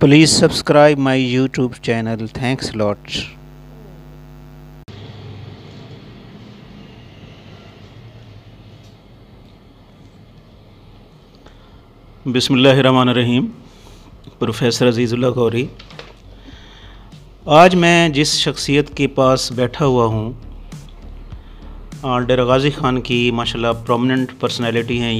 Please subscribe my YouTube channel. Thanks a lot. बिस्मिल्लाहिर्रहमानिर्रहीम। Professor अजीज़ुल्लाह Gauri. आज मैं जिस शख्सियत के पास बैठा हुआ हूँ, डेरा गाज़ी ख़ान की माशाल्लाह प्रोमिनेंट पर्सनैलिटी हैं।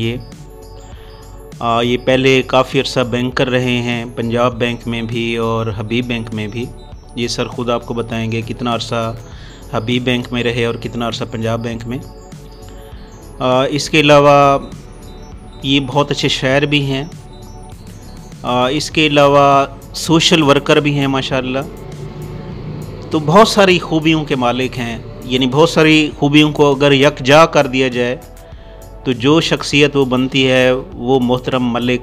ये पहले काफ़ी अर्सा बैंकर रहे हैं, पंजाब बैंक में भी और हबीब बैंक में भी। ये सर ख़ुद आपको बताएंगे कितना अर्सा हबीब बैंक में रहे और कितना अर्सा पंजाब बैंक में। इसके अलावा ये बहुत अच्छे शायर भी हैं। इसके अलावा सोशल वर्कर भी हैं माशाल्लाह। तो बहुत सारी खूबियों के मालिक हैं, यानी बहुत सारी खूबियों को अगर यकजा कर दिया जाए तो जो शख्सियत वो बनती है वो मोहतरम मलिक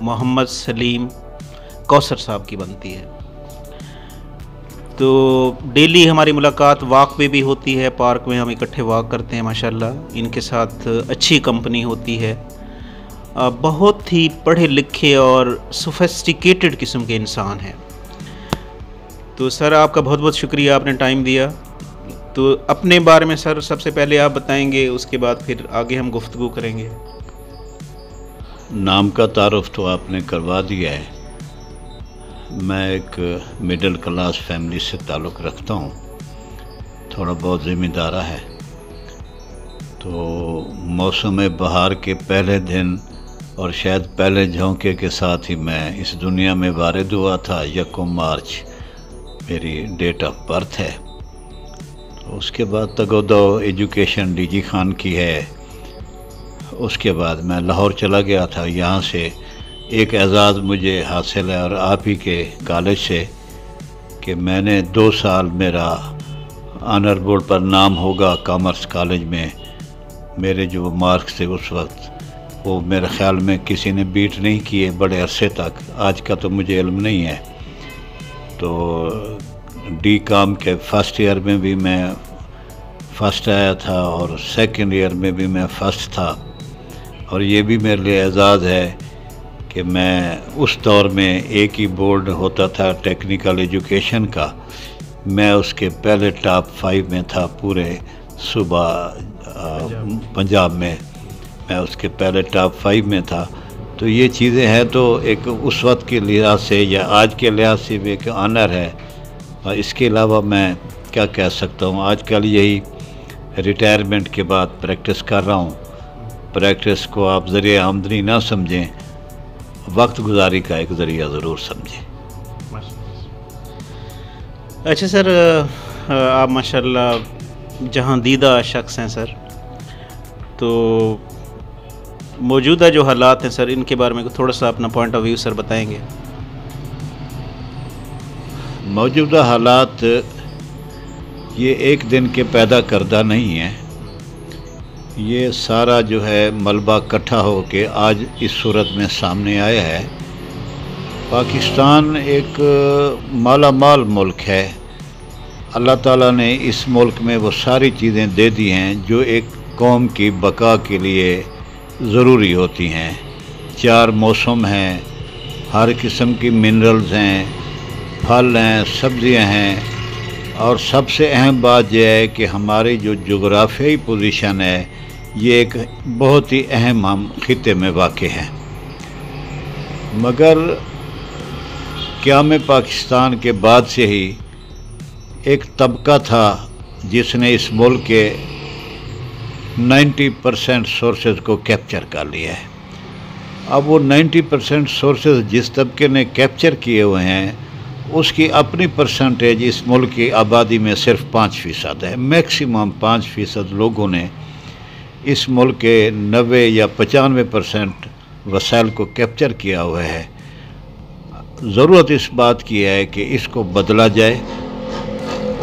मोहम्मद सलीम कौसर साहब की बनती है। तो डेली हमारी मुलाकात वॉक पे भी होती है, पार्क में हम इकट्ठे वॉक करते हैं माशाल्लाह। इनके साथ अच्छी कंपनी होती है। बहुत ही पढ़े लिखे और सोफिस्टिकेटेड किस्म के इंसान हैं। तो सर आपका बहुत बहुत शुक्रिया, आपने टाइम दिया। तो अपने बारे में सर सबसे पहले आप बताएंगे, उसके बाद फिर आगे हम गुफ्तगू करेंगे। नाम का तारुफ तो आपने करवा दिया है। मैं एक मिडिल क्लास फैमिली से ताल्लुक़ रखता हूँ, थोड़ा बहुत ज़िम्मेदारा है। तो मौसम बहार के पहले दिन और शायद पहले झोंके के साथ ही मैं इस दुनिया में वारिद हुआ था। 1 मार्च मेरी डेट ऑफ बर्थ है। तो उसके बाद तगोदो एजुकेशन डीजी खान की है। उसके बाद मैं लाहौर चला गया था। यहाँ से एक एजाज़ मुझे हासिल है और आप ही के कॉलेज से कि मैंने 2 साल मेरा ऑनर बोर्ड पर नाम होगा कॉमर्स कॉलेज में। मेरे जो मार्क्स थे उस वक्त वो मेरे ख़्याल में किसी ने बीट नहीं किए बड़े अरसे तक। आज का तो मुझे इल्म नहीं है। तो डी कॉम के फ़र्स्ट ईयर में भी मैं फ़र्स्ट आया था और सेकंड ईयर में भी मैं फ़र्स्ट था। और ये भी मेरे लिए एजाज़ है कि मैं उस दौर में एक ही बोर्ड होता था टेक्निकल एजुकेशन का, मैं उसके पहले टॉप 5 में था पूरे सूबा पंजाब में। मैं उसके पहले टॉप 5 में था। तो ये चीज़ें हैं तो एक उस वक्त के लिहाज से या आज के लिहाज से भी एक ऑनर है। और इसके अलावा मैं क्या कह सकता हूँ, आजकल यही रिटायरमेंट के बाद प्रैक्टिस कर रहा हूँ। प्रैक्टिस को आप ज़रिए आमदनी ना समझें, वक्त गुजारी का एक ज़रिया ज़रूर समझें। अच्छा सर, आप माशाल्लाह जहाँ दीदा शख्स हैं सर। तो मौजूदा जो हालात हैं सर, इनके बारे में थोड़ा सा अपना पॉइंट ऑफ व्यू सर बताएंगे। मौजूदा हालात ये एक दिन के पैदा करदा नहीं है। ये सारा जो है मलबा इकट्ठा हो के आज इस सूरत में सामने आया है। पाकिस्तान एक माला माल मुल्क है। अल्लाह ताला ने इस मुल्क में वो सारी चीज़ें दे दी हैं जो एक कौम की बका के लिए ज़रूरी होती हैं। 4 मौसम हैं, हर किस्म की मिनरल्स हैं, फल हैं, सब्ज़ियाँ हैं। और सबसे अहम बात यह है कि हमारी जो जोग्राफियाई पोजीशन है ये एक बहुत ही अहम हम खिते में वाक़ है। मगर क़याम पाकिस्तान के बाद से ही एक तबका था जिसने इस मुल्क के 90% सोर्सेज को कैप्चर कर लिया है। अब वो 90% सोर्सेज जिस तबके ने कैप्चर किए हुए हैं उसकी अपनी परसेंटेज इस मुल्क की आबादी में सिर्फ 5% है। मैक्सिमम 5% लोगों ने इस मुल्क के 90 या 95% वसाइल को कैप्चर किया हुआ है। ज़रूरत इस बात की है कि इसको बदला जाए।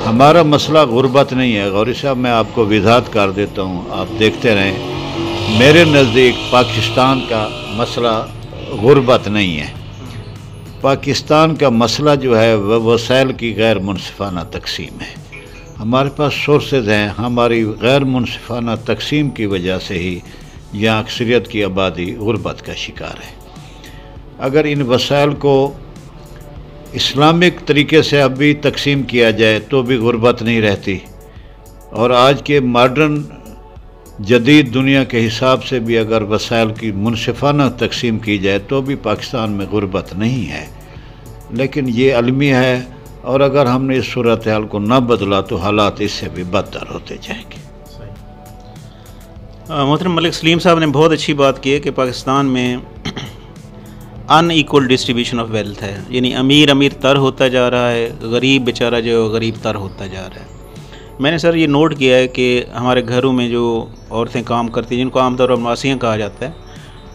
हमारा मसला गुर्बत नहीं है। गौरी साहब, मैं आपको वजाहत कर देता हूँ, आप देखते रहें। मेरे नज़दीक पाकिस्तान का मसला गुर्बत नहीं है। पाकिस्तान का मसला जो है वह वसाइल की गैर मुनसिफाना तकसीम है। हमारे पास सोर्सेज हैं, हमारी गैर मुनसिफाना तकसीम की वजह से ही यहाँ अक्सरियत की आबादी गुर्बत का शिकार है। अगर इन वसाइल को इस्लामिक तरीके से अब भी तकसीम किया जाए तो भी गुर्बत नहीं रहती, और आज के मॉडर्न जदीद दुनिया के हिसाब से भी अगर वसाइल की मुनसिफाना तकसीम की जाए तो भी पाकिस्तान में गुर्बत नहीं है। लेकिन ये अलमी है, और अगर हमने इस सूरत हाल को न बदला तो हालात इससे भी बदतर होते जाएंगे। मोहतरम मलिक सलीम साहब ने बहुत अच्छी बात की है कि पाकिस्तान में अनइक्वल डिस्ट्रीब्यूशन ऑफ वेल्थ है, यानी अमीर अमीर तर होता जा रहा है, गरीब बेचारा जो गरीब तर होता जा रहा है। मैंने सर ये नोट किया है कि हमारे घरों में जो औरतें काम करती हैं, जिनको आमतौर पर मासियाँ कहा जाता है,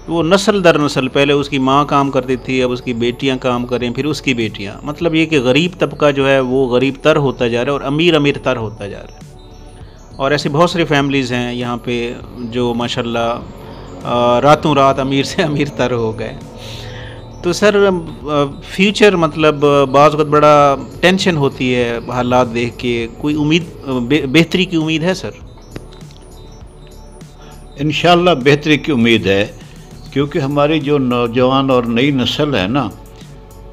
वो नस्ल दर नस्ल, पहले उसकी माँ काम करती थी, अब उसकी बेटियाँ काम करें, फिर उसकी बेटियाँ, मतलब ये कि गरीब तबका जो है वो गरीब तर होता जा रहा है और अमीर अमीर तर होता जा रहा है। और ऐसी बहुत सारी फैमिलीज़ हैं यहाँ पे जो माशाल्लाह रातों रात अमीर से अमीर तर हो गए। तो सर फ्यूचर मतलब बाज़ वक़्त बड़ा टेंशन होती है हालात देख के, कोई उम्मीद बेहतरी की उम्मीद है सर? इंशाअल्लाह बेहतरी की उम्मीद है, क्योंकि हमारी जो नौजवान और नई नस्ल है ना,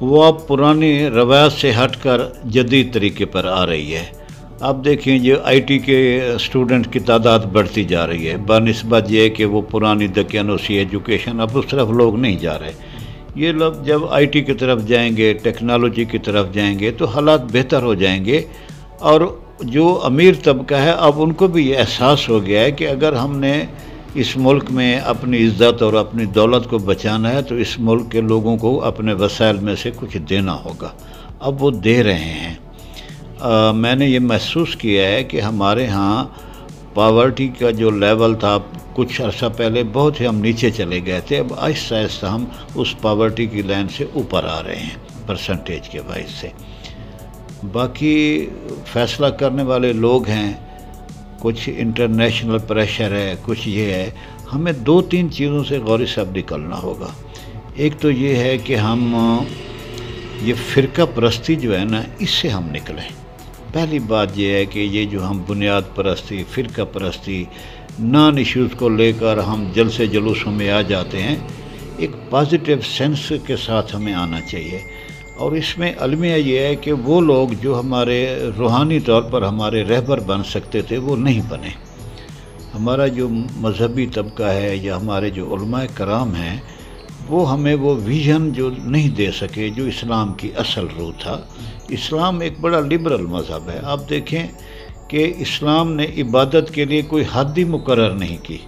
वो अब पुरानी रवायत से हटकर जदीद तरीके पर आ रही है। आप देखें जो आईटी के स्टूडेंट की तादाद बढ़ती जा रही है, बनिस्बत ये है कि वो पुरानी दकियानूसी एजुकेशन, अब उस तरफ लोग नहीं जा रहे। ये लोग जब आईटी की तरफ जाएंगे, टेक्नोलॉजी की तरफ जाएंगे तो हालात बेहतर हो जाएंगे। और जो अमीर तबका है अब उनको भी ये एहसास हो गया है कि अगर हमने इस मुल्क में अपनी इज़्ज़त और अपनी दौलत को बचाना है तो इस मुल्क के लोगों को अपने वसाइल में से कुछ देना होगा। अब वो दे रहे हैं। मैंने ये महसूस किया है कि हमारे यहाँ पावर्टी का जो लेवल था कुछ अर्सा पहले बहुत ही हम नीचे चले गए थे, अब आहिस्ता आहिस्ता हम उस पावर्टी की लाइन से ऊपर आ रहे हैं परसेंटेज के वाइज से। बाकी फ़ैसला करने वाले लोग हैं, कुछ इंटरनेशनल प्रेशर है, कुछ ये है। हमें 2-3 चीज़ों से गौर सब निकलना होगा। एक तो ये है कि हम ये फ़िरका परस्ती जो है ना, इससे हम निकलें। पहली बात ये है कि ये जो हम बुनियाद परस्ती, फ़िरका परस्ती, नॉन इश्यूज़ को लेकर हम जलसे जुलूसों में आ जाते हैं, एक पॉजिटिव सेंस के साथ हमें आना चाहिए। और इसमें अलमिया ये है कि वो लोग जो हमारे रूहानी तौर पर हमारे रहबर बन सकते थे वो नहीं बने। हमारा जो मजहबी तबका है या हमारे जो उलमाए कराम हैं वो हमें वो विजन जो नहीं दे सके जो इस्लाम की असल रूह था। इस्लाम एक बड़ा लिबरल मज़हब है। आप देखें कि इस्लाम ने इबादत के लिए कोई हद ही मुकर्रर नहीं की।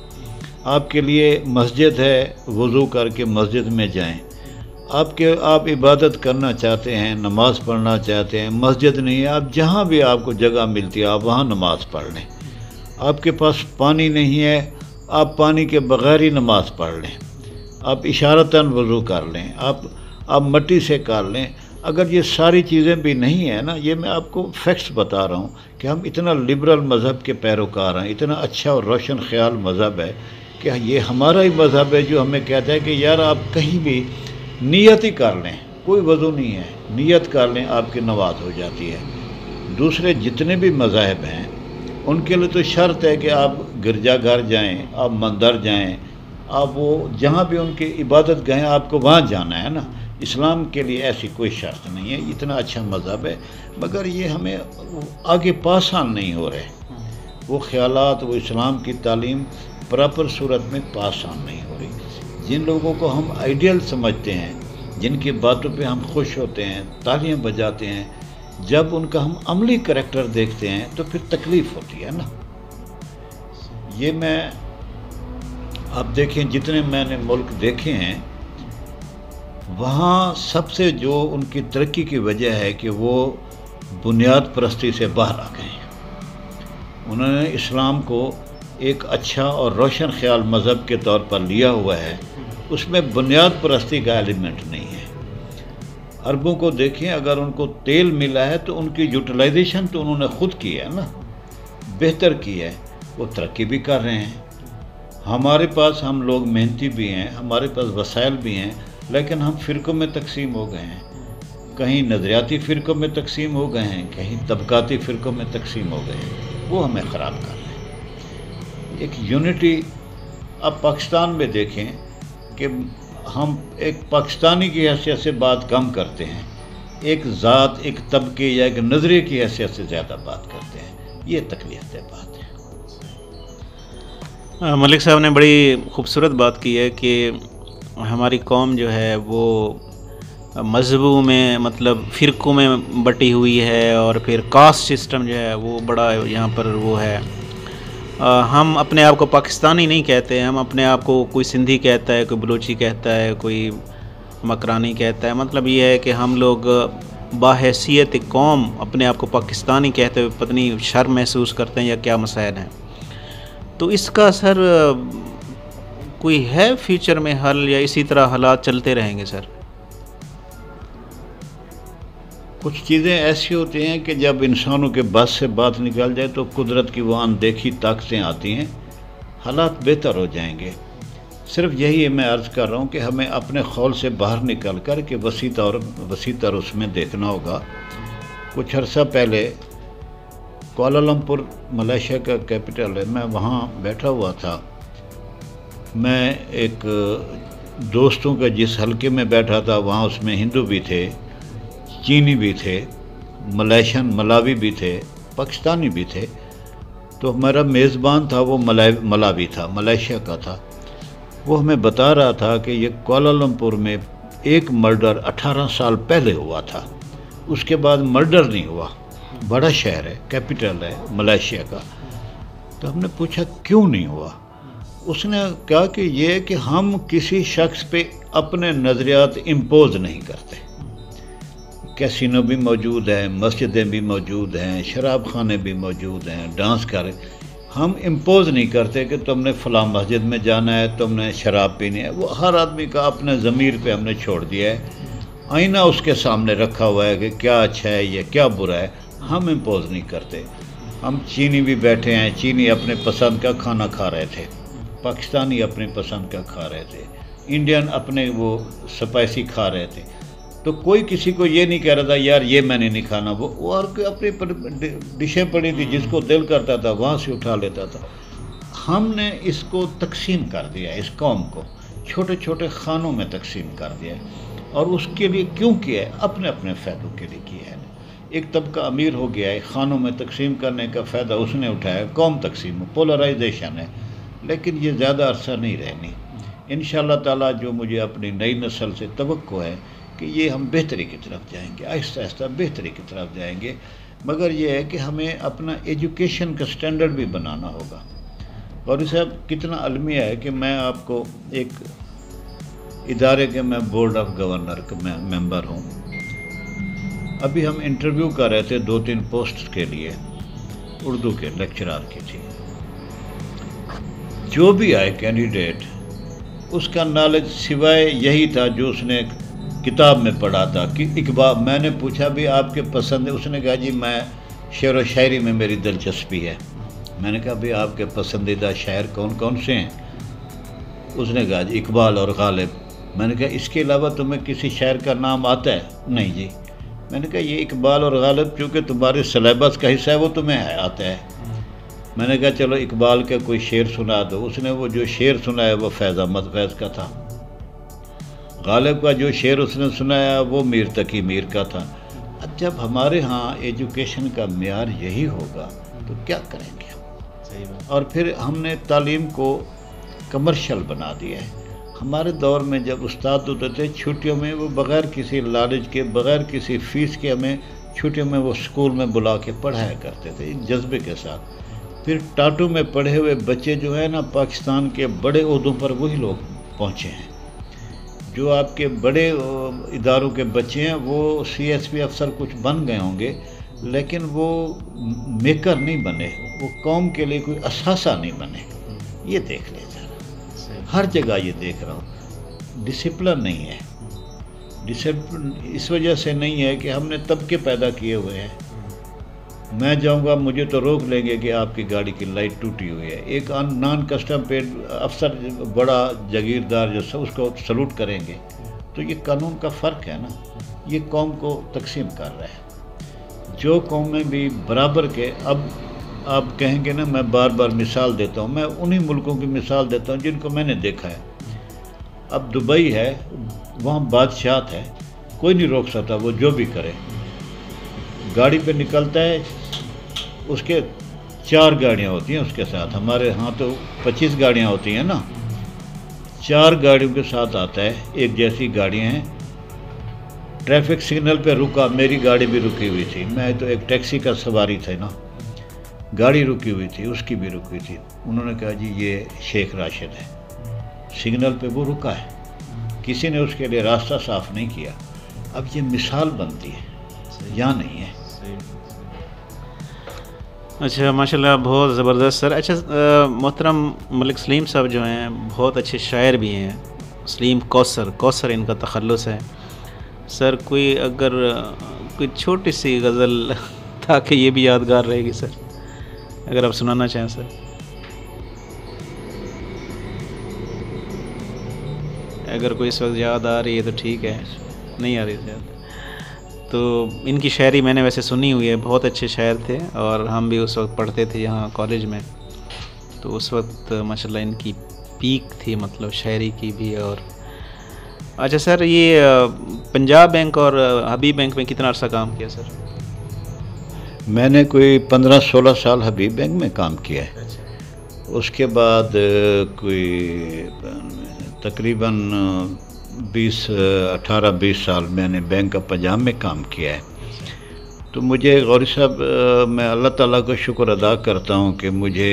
आपके लिए मस्जिद है, वज़ू करके मस्जिद में जाएं। आप इबादत करना चाहते हैं, नमाज़ पढ़ना चाहते हैं, मस्जिद नहीं है, आप जहाँ भी आपको जगह मिलती है आप वहाँ नमाज़ पढ़ लें। आपके पास पानी नहीं है, आप पानी के बग़ैर ही नमाज़ पढ़ लें। आप इशारतन वज़ू कर लें, आप मट्टी से कर लें। अगर ये सारी चीज़ें भी नहीं है ना, ये मैं आपको फैक्ट्स बता रहा हूँ कि हम इतना लिबरल मज़हब के पैरोकार हैं, इतना अच्छा और रोशन ख्याल मज़हब है कि ये हमारा ही मज़हब है जो हमें कहता है कि यार आप कहीं भी नियत ही कर लें, कोई वज़ू नहीं है, नियत कर लें, आपकी नमाज हो जाती है। दूसरे जितने भी मज़ाहब हैं उनके लिए तो शर्त है कि आप गिरजाघर जाएं, आप मंदिर जाएं, आप वो जहाँ भी उनकी इबादत गए आपको वहाँ जाना है ना। इस्लाम के लिए ऐसी कोई शर्त नहीं है। इतना अच्छा मज़हब है, मगर ये हमें आगे पासान नहीं हो रहे। वो ख़यालात, वो इस्लाम की तालीम प्रॉपर सूरत में पासान नहीं हो रही। जिन लोगों को हम आइडियल समझते हैं, जिनकी बातों पे हम खुश होते हैं, तालियां बजाते हैं, जब उनका हम अमली करैक्टर देखते हैं तो फिर तकलीफ़ होती है ना। ये मैं आप देखें जितने मैंने मुल्क देखे हैं वहाँ सबसे जो उनकी तरक्की की वजह है कि वो बुनियाद परस्ती से बाहर आ गए हैं। उन्होंने इस्लाम को एक अच्छा और रोशन ख्याल मज़हब के तौर पर लिया हुआ है, उसमें बुनियाद परस्ती का एलिमेंट नहीं है। अरबों को देखें, अगर उनको तेल मिला है तो उनकी यूटिलाइजेशन तो उन्होंने ख़ुद की है ना, बेहतर की है, वो तरक्की भी कर रहे हैं। हमारे पास हम लोग मेहनती भी हैं, हमारे पास वसाइल भी हैं, लेकिन हम फ़िरक़ों में तकसीम हो गए हैं। कहीं नज़रियाती फ़िरक़ों में तकसीम हो गए हैं, कहीं तबकाती फ़िरक़ों में तकसीम हो गए हैं। वो हमें ख़राब कर रहे हैं। एक यूनिटी अब पाकिस्तान में देखें कि हम एक पाकिस्तानी की हैसियत से बात कम करते हैं, ایک ذات، ایک طبقے یا ایک نظریے کی حیثیت سے زیادہ بات کرتے ہیں. یہ تکلیف دہ بات ہے. ملک صاحب نے بڑی خوبصورت بات کی ہے کہ ہماری قوم جو ہے وہ مذہبوں میں مطلب فرقوں میں بٹی ہوئی ہے، اور پھر کاسٹ سسٹم جو ہے وہ بڑا یہاں پر وہ ہے. ہم اپنے آپ کو پاکستانی نہیں کہتے، ہم اپنے آپ کو کوئی سندھی کہتا ہے، کوئی بلوچی کہتا ہے، کوئی مکرانی کہتا ہے. مطلب یہ ہے کہ ہم لوگ باحیثیت قوم اپنے آپ کو پاکستانی کہتے ہوئے پتہ نہیں شرم محسوس کرتے ہیں یا کیا مسائل ہیں. تو اس کا سر کوئی ہے فیوچر میں حل، یا اسی طرح حالات چلتے رہیں گے سر؟ کچھ چیزیں ایسی ہوتی ہیں کہ جب انسانوں کے بس سے بات نکل جائے تو قدرت کی وہ اندیکھی طاقتیں آتی ہیں، حالات بہتر ہو جائیں گے. صرف یہی میں عرض کر رہا ہوں کہ ہمیں اپنے خول سے باہر نکل کر کے وسیع طور اس میں دیکھنا ہوگا. کچھ عرصہ پہلے کوالالمپور ملیشیا کا کیپٹل ہے، میں وہاں بیٹھا ہوا تھا. میں ایک دوستوں کا جس حلقے میں بیٹھا تھا وہاں اس میں ہندو بھی تھے، چینی بھی تھے، ملیشین ملاوی بھی تھے، پاکستانی بھی تھے. تو ہمارا میزبان تھا وہ ملاوی تھا، ملیشیا کا تھا. وہ ہمیں بتا رہا تھا کہ یہ کوالالمپور میں ایک مرڈر 18 سال پہلے ہوا تھا، اس کے بعد مرڈر نہیں ہوا. بڑا شہر ہے، کیپٹل ہے ملیشیا کا. تو ہم نے پوچھا کیوں نہیں ہوا؟ اس نے کہا کہ یہ کہ ہم کسی شخص پہ اپنے نظریات امپوز نہیں کرتے. کیسینو بھی موجود ہیں، مسجدیں بھی موجود ہیں، شراب خانے بھی موجود ہیں، ڈانس کریں. ہم امپوز نہیں کرتے کہ تم نے فلاں مسجد میں جانا ہے، تم نے شراب پینی ہے. وہ ہر آدمی کا اپنے ضمیر پہ ہم نے چھوڑ دیا ہے. آئینہ اس کے سامنے رکھا ہوا ہے کہ کیا اچھا ہے یا کیا برا ہے. ہم امپوز نہیں کرتے. ہم چینی بھی بیٹھے ہیں، چینی اپنے پسند کا کھانا کھا رہے تھے، پاکستانی اپنے پسند کا کھا رہے تھے، انڈین اپنے وہ سپائسی کھا رہے تھے. تو کوئی کسی کو یہ نہیں کہہ رہا تھا یار یہ میں نے نہیں کھانا. وہ اور اپنی ڈشیں پڑی تھی، جس کو دل کرتا تھا وہاں سے اٹھا لیتا تھا. ہم نے اس کو تقسیم کر دیا، اس قوم کو چھوٹے چھوٹے خانوں میں تقسیم کر دیا. اور اس کے لیے کیوں کیا ہے؟ اپنے اپنے فائدوں کے لیے کیا ہے. ایک طبقہ امیر ہو گیا ہے، خانوں میں تقسیم کرنے کا فائدہ اس نے اٹھایا. قوم تقسیم، پولرائزیشن ہے. لیکن یہ زیادہ عرصہ نہیں رہنی. انشاءاللہ تعالیٰ جو مجھے اپنی نئی نسل سے توقع ہے کہ یہ ہم بہتری کی طرف جائیں گے، آہستہ آہستہ بہتری کی طرف جائیں گے. مگر یہ ہے کہ ہمیں اپنا ایجوکیشن کا سٹینڈرڈ بھی بنانا ہوگا. اور اس صاحب کتنا المیہ ہے کہ میں آپ کو ایک ادارے کے میں بورڈ آف گورنر کا ممبر ہوں. ابھی ہم انٹرویو کر رہے تھے 2-3 پوسٹ کے لیے، اردو کے لیکچرار کی تھی. جو بھی آئے کینڈیڈیٹ، اس کا نالج سوائے یہی تھا جو اس نے کتاب میں پڑھا تھا کہ اقبال. میں نے پوچھا بھی آپ کے پسند ہے؟ اس نے کہا جی میں شعر و شاعری میں میری دلچسپی ہے. میں نے کہا بھی آپ کے پسندیدہ شاعر کون کون سے ہیں؟ اس نے کہا جی اقبال اور غالب. میں نے کہا اس کے علاوہ تمہیں کسی شاعر کا نام آتا ہے؟ نہیں جی. میں نے کہا یہ اقبال اور غالب چونکہ تمہارے سلیبس کا حصہ ہے وہ تمہیں آتا ہے. میں نے کہا چلو اقبال کا کوئی شعر سنا دو. اس نے وہ جو شعر سنایا وہ فیض احمد فیض کا تھا. غالب کا جو شعر اس نے سنایا وہ میر تقی میر کا تھا. اب جب ہمارے ہاں ایجوکیشن کا معیار یہی ہوگا تو کیا کریں گے؟ اور پھر ہم نے تعلیم کو کمرشل بنا دیا ہے. ہمارے دور میں جب استاد ہوتے تھے چھٹیوں میں وہ بغیر کسی لالچ کے، بغیر کسی فیس کے ہمیں چھٹیوں میں وہ اسکول میں بلا کے پڑھایا کرتے تھے جذبے کے ساتھ. پھر ٹاٹو میں پڑھے ہوئے بچے جو ہے نا پاکستان کے بڑے عہدوں پر وہی لوگ پہنچے ہیں. جو آپ کے بڑے اداروں کے بچے ہیں وہ CSP افسر کچھ بن گئے ہوں گے لیکن وہ میکر نہیں بنے، وہ قوم کے لیے کوئی اثاثہ نہیں بنے. یہ دیکھ لیں ذرا، ہر جگہ یہ دیکھ رہا ہوں. ڈسپلن نہیں ہے. ڈسپلن اس وجہ سے نہیں ہے کہ ہم نے طبقے پیدا کیے ہوئے ہیں. میں جاؤں گا مجھے تو روک لیں گے کہ آپ کی گاڑی کی لائٹ ٹوٹی ہوئی ہے. ایک نان کسٹم پیڈ افسر بڑا جاگیردار جو اس کو سلوٹ کریں گے. تو یہ قانون کا فرق ہے نا. یہ قوم کو تقسیم کر رہا ہے. جو قومیں بھی برابر کے، اب آپ کہیں گے نا میں بار بار مثال دیتا ہوں، میں انہی ملکوں کی مثال دیتا ہوں جن کو میں نے دیکھا ہے. اب دبئی ہے، وہاں بادشاہت ہے، کوئی نہیں روک سکتا، وہ جو بھی کرے. گاڑی پہ نکلتا ہے، اس کے 4 گاڑیاں ہوتی ہیں اس کے ساتھ. ہمارے ہاں تو 25 گاڑیاں ہوتی ہیں نا، 4 گاڑیوں کے ساتھ آتا ہے. ایک جیسی گاڑیاں ہیں. ٹریفک سگنل پہ رکا، میری گاڑی بھی رکی ہوئی تھی، میں تو ایک ٹیکسی کا سواری تھا نا. گاڑی رکی ہوئی تھی، اس کی بھی رکی تھی. انہوں نے کہا جی یہ شیخ راشد ہے. سگنل پہ وہ رکا ہے، کسی نے اس کے لیے راستہ صاف نہیں کیا. اب یہ مثال بنتی ہے، یہاں نہیں ہے. اچھا ماشاءاللہ، بہت زبردست سر. اچھا محترم ملک سلیم صاحب جو ہیں بہت اچھے شاعر بھی ہیں. سلیم کوثر ان کا تخلص ہے. سر کوئی اگر کوئی چھوٹی سی غزل تاکہ یہ بھی یادگار رہے گی سر، اگر آپ سنانا چاہیں سر. اگر کوئی اس وقت یاد آ رہی ہے تو ٹھیک ہے، نہیں آ رہی یاد تو ان کی شاعری میں نے ویسے سنی ہوئی ہے. بہت اچھے شاعر تھے اور ہم بھی اس وقت پڑھتے تھے یہاں کالج میں. تو اس وقت ماشاءاللہ ان کی پیک تھی، مطلب شاعری کی بھی. اور اچھا سر، یہ پنجاب بینک اور حبیب بینک میں کتنا عرصہ کام کیا سر؟ میں نے کوئی 15-16 سال حبیب بینک میں کام کیا ہے. اس کے بعد کوئی تقریباً 18-20 سال میں نے بینک آف پنجاب میں کام کیا ہے. تو مجھے غوری صاحب، میں اللہ تعالیٰ کا شکر ادا کرتا ہوں کہ مجھے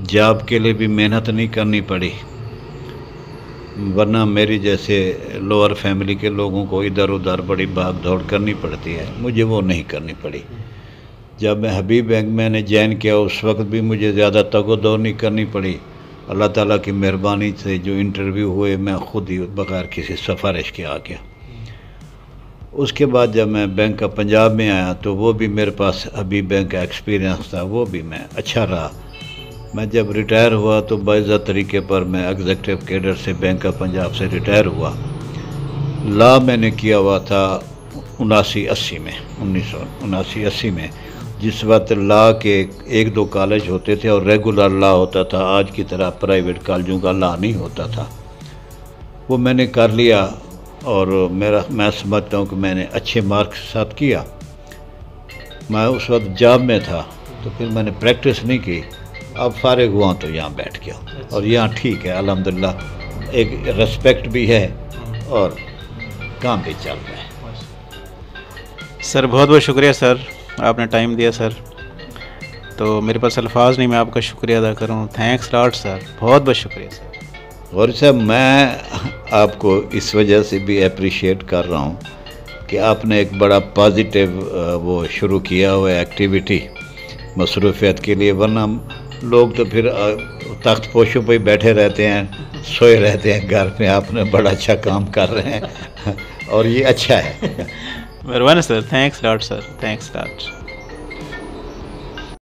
جاب کے لیے بھی محنت نہیں کرنی پڑی، ورنہ میری جیسے لوور فیملی کے لوگوں کو ادھر ادھر بڑی بھاگ دوڑ کرنی پڑتی ہے، مجھے وہ نہیں کرنی پڑی. جب میں حبیب بینک میں نے جوائن کیا اس وقت بھی مجھے زیادہ تگ و دو نہیں کرنی پڑی. اللہ تعالیٰ کی مہربانی سے جو انٹرویو ہوئے میں خود ہی بغیر کسی سفارش کے آ گیا. اس کے بعد جب میں بینک آف پنجاب میں آیا تو وہ بھی میرے پاس حبیب بینک کا ایکسپیرینس تھا، وہ بھی میں اچھا رہا. میں جب ریٹائر ہوا تو باعزت طریقے پر میں ایگزیکٹو کیڈر سے بینک آف پنجاب سے ریٹائر ہوا. لا میں نے کیا ہوا تھا 79-80 میں، 1979-80 میں، جس وقت لا کے 1-2 کالج ہوتے تھے اور ریگولر لا ہوتا تھا. آج کی طرح پرائیویٹ کالجوں کا لا نہیں ہوتا تھا. وہ میں نے کر لیا اور میں سمجھتا ہوں کہ میں نے اچھے مارکس کے ساتھ کیا. میں اس وقت جاب میں تھا تو پھر میں نے پریکٹس نہیں کی. اب فارغ ہوا تو یہاں بیٹھ گیا اور یہاں ٹھیک ہے الحمدللہ، ایک ریسپیکٹ بھی ہے اور کام بھی چل رہا ہے. سر بہت بہت شکریہ سر، آپ نے ٹائم دیا سر. تو میرے پاس الفاظ نہیں، میں آپ کا شکریہ ادا کروں. تھینکس لاٹ سر، بہت بہت شکریہ سر. غوری صاحب، میں آپ کو اس وجہ سے بھی اپریشیٹ کر رہا ہوں کہ آپ نے ایک بڑا پازیٹیو وہ شروع کیا ہوا ایکٹیویٹی مصروفیت کے لیے. ورنہ لوگ تو پھر تخت پوشوں پہ ہی بیٹھے رہتے ہیں، سوئے رہتے ہیں گھر میں. آپ نے بڑا اچھا کام کر رہے ہیں اور یہ اچھا ہے. مہربانی سر، تھینکس لاٹ سر، تھینکس لاٹ.